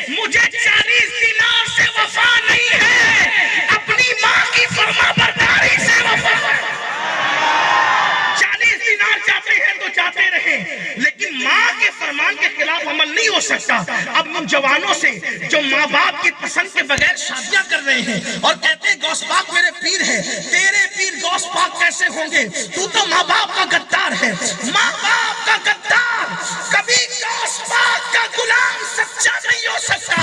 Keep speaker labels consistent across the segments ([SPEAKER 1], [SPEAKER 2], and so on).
[SPEAKER 1] مجھے 40 دینار سے وفا نہیں ہے، اپنی ماں کی فرما برداری سے وفا۔ 40 دینار چاہتے ہیں تو چاہتے رہیں، لیکن ماں کے فرمان کے خلاف عمل نہیں ہو سکتا۔ اب ان جوانوں سے جو ماں باپ کی پسند کے بغیر شادیاں کر رہے ہیں اور کہتے ہیں غوث پاک میرے پیر ہے، تیرے پیر غوث پاک کیسے ہوں گے؟ تو تو ماں باپ کا غدار ہے، ماں باپ کا غدار کبھی غوث پاک کا غلام سچا نہیں ہو سکتا۔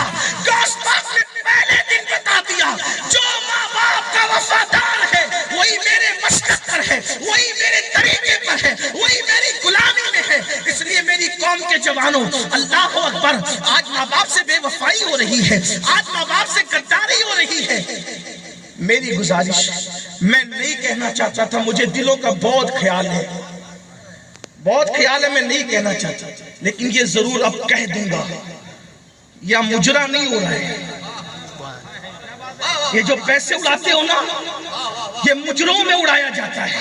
[SPEAKER 1] غوث پاک نے پہلے دن بتا دیا جو ماں باپ کا وفادار ہے وہی میرے مشقت پر ہے، وہی میرے طریقے پر ہے، وہی میری غلامی میں ہے۔ اس لیے میری قوم کے جوانوں، اللہ اکبر، آج ماں باپ سے بے وفائی ہو رہی ہے، آج ماں باپ سے غداری ہو رہی ہے۔ میری گزارش، میں نہیں کہنا چاہتا تھا، مجھے دلوں کا بہت خیال ہے، بہت خیال ہے، میں نہیں کہنا چاہتا، لیکن یہ ضرور اب کہہ دوں گا، یا مجرا نہیں ہو رہا ہے۔ یہ جو پیسے اڑاتے ہو نا، یہ مجروں میں اڑایا جاتا ہے۔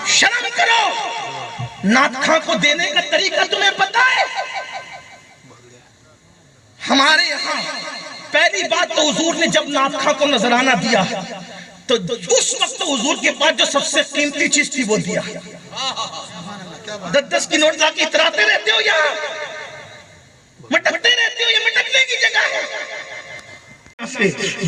[SPEAKER 1] شرم کرو، نعت خاں کو دینے کا طریقہ تمہیں پتا ہے؟ ہمارے یہاں پہلی بات تو حضور نے جب نعت خاں کو نذرانہ دیا تو اس وقت حضور کے پاس جو سب سے قیمتی چیز تھی وہ دیا۔ 10 کی نوٹ لا کے اتراتے رہتے ہو، یہاں مٹکتے رہتے ہو، یہ مٹکنے کی جگہ ہے۔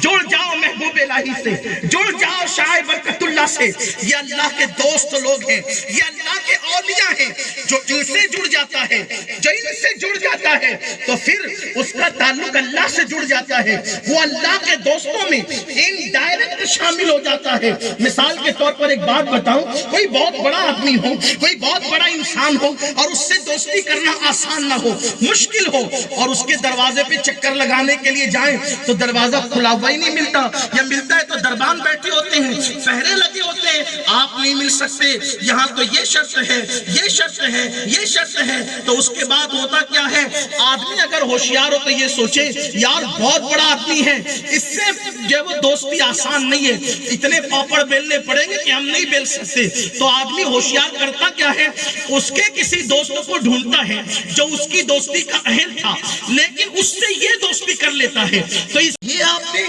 [SPEAKER 1] جڑ جاؤ محبوب الہی سے، جڑ جاؤ شاہ برکت اللہ سے۔ یہ اللہ کے دوست لوگ ہیں، یہ اللہ کے اولیاء ہیں، جو ان سے جڑ جاتا ہے، جو ان سے جڑ جاتا ہے تو پھر اس کا تعلق اللہ سے جڑ جاتا ہے، وہ اللہ کے دوستوں میں ان ڈائریکٹ شامل ہو جاتا ہے۔ مثال کے طور پر ایک بات بتاؤں، کوئی بہت بڑا آدمی ہو، کوئی بہت بڑا انسان ہو اور اس سے دوستی کرنا آسان نہ ہو، مشکل ہو، اور اس کے دروازے پہ چکر لگانے کے لیے جائیں تو دروازہ کھلا ہوا ہی نہیں ملتا، یا ملتا ہے تو دربان بیٹھے ہوتے ہیں، پہرے لگے ہوتے ہیں، آپ نہیں مل سکتے، یہاں تو یہ شرط ہے، یہ شرط ہے، یہ شرط ہے۔ تو اس کے بعد ہوتا کیا ہے، آدمی اگر ہوشیار ہو تو یہ سوچے یار بہت بڑا آدمی ہے، اس سے جو وہ دوستی آسان نہیں ہے، اتنے پاپڑ بیلنے پڑیں گے کہ ہم نہیں بیل سکتے۔ تو آدمی ہوشیار کرتا کیا ہے، اس کے کسی دوست کو ڈھونڈتا ہے جو اس کی دوستی کا اہل تھا، لیکن اس سے یہ دوستی کر لیتا ہے۔ تو یہ آپ نے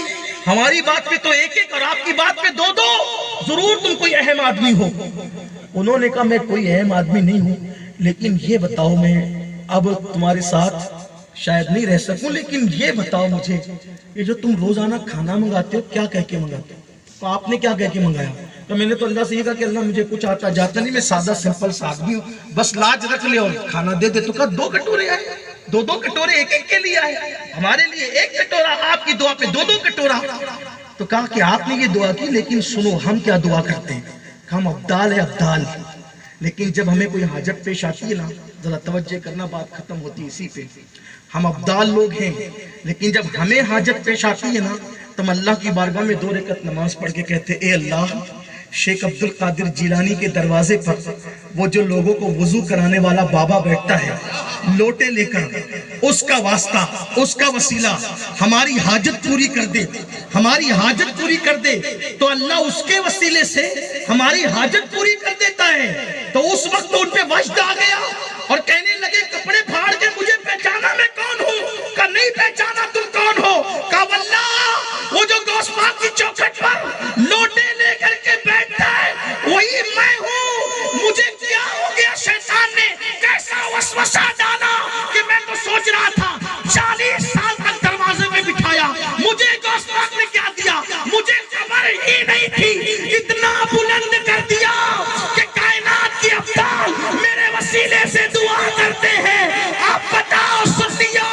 [SPEAKER 1] ہماری بات پہ تو ایک ایک اور آپ کی بات پہ دو دو، ضرور تم کوئی اہم آدمی ہو۔ انہوں نے کہا میں کوئی اہم آدمی نہیں ہوں، لیکن یہ بتاؤ، میں اب تمہارے ساتھ شاید نہیں رہ سکوں، لیکن یہ بتاؤ مجھے، یہ جو تم روزانہ کھانا منگاتے ہو کیا کہہ کے منگاتے ہو؟ تو آپ نے کیا کہہ کے منگایا؟ تو میں نے تو اللہ سے یہ کہا کہ اللہ مجھے کچھ آتا جاتا نہیں، میں سادہ سمپل سا آدمی ہوں، بس لاج رکھ لے اور کھانا دے دے۔ تو کہا 2 کٹورے آئے، 2 کٹورے ایک ایک کے لیے آئے، ہمارے لیے 1 کٹورا، آپ کی دعا پہ 2 کٹورا۔ تو کہا کہ آپ نے یہ دعا کی، لیکن سنو ہم کیا دعا کرتے ہیں، ہم ابدال ہے ابدال، لیکن جب ہمیں کوئی حاجت پیش آتی ہے نا، ذرا توجہ کرنا، بات ختم ہوتی اسی پہ۔ ہم ابدال لوگ ہیں، لیکن جب ہمیں حاجت پیش آتی ہے نا تو ہم اللہ کی بارگاہ میں 2 رکعت نماز پڑھ کے کہتے اے اللہ، شیخ عبد القادر جیلانی کے دروازے پر وہ جو لوگوں کو وضو کرانے والا بابا بیٹھتا ہے لوٹے لے کر، اس کا واسطہ، اس کا وسیلہ ہماری حاجت پوری کر دے، ہماری حاجت پوری کر دے، تو اللہ اس کے وسیلے سے ہماری حاجت پوری کر دیتا ہے۔ تو اس وقت ان پہ وجد آ گیا اور کہنے لگے کپڑے پھاڑ کے مجھے پہچانا میں کون ہوں؟ کہا نہیں پہچانا تم کون ہو؟ کہا واللہ وہ جو غوث پاک کی چوکھٹ پر لوٹے لے کر کے بیٹھتا ہے وہی میں ہوں۔ مجھے کیا ہو گیا، شیطان نے کیسا وسوسہ ڈالا کہ میں تو سوچ رہا تھا 40 سال تک دروازے میں بٹھایا، مجھے غوث پاک نے کیا دیا، مجھے خبر ہی نہیں تھی، اتنا بلند کر دیا کہ کائنات کی ابدال میرے وسیلے سے دعا کرتے ہیں۔ آپ بتاؤ سنیو،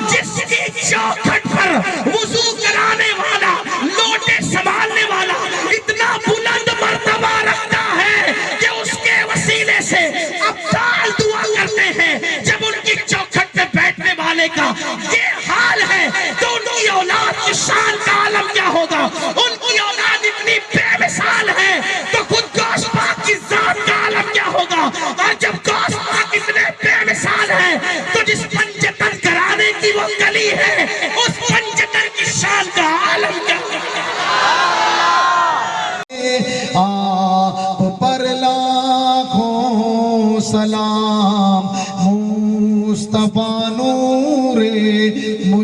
[SPEAKER 1] جس کی چوکھٹ پر وضو کرانے والا، لوٹے سنبھالنے والا اتنا بلند مرتبہ رکھتا ہے کہ اس کے وسیلے سے ابدال دعا کرتے ہیں، جب ان کی چوکھٹ پہ بیٹھنے والے کا یہ حال ہے تو ان کی اولاد کی شان کا عالم کیا ہوگا؟ ان کی اولاد اتنی بے مثال ہے تو خود غوث پاک کی ذات کا عالم کیا ہوگا؟ اور جب غوث پاک اتنے بے مثال ہے تو جس پنجتن کرانے کی وہ گلی ہے اس پنجتن کی شان کا عالم کیا ہوگا؟
[SPEAKER 2] آپ پر لاکھوں سلام، مصطفیٰ نور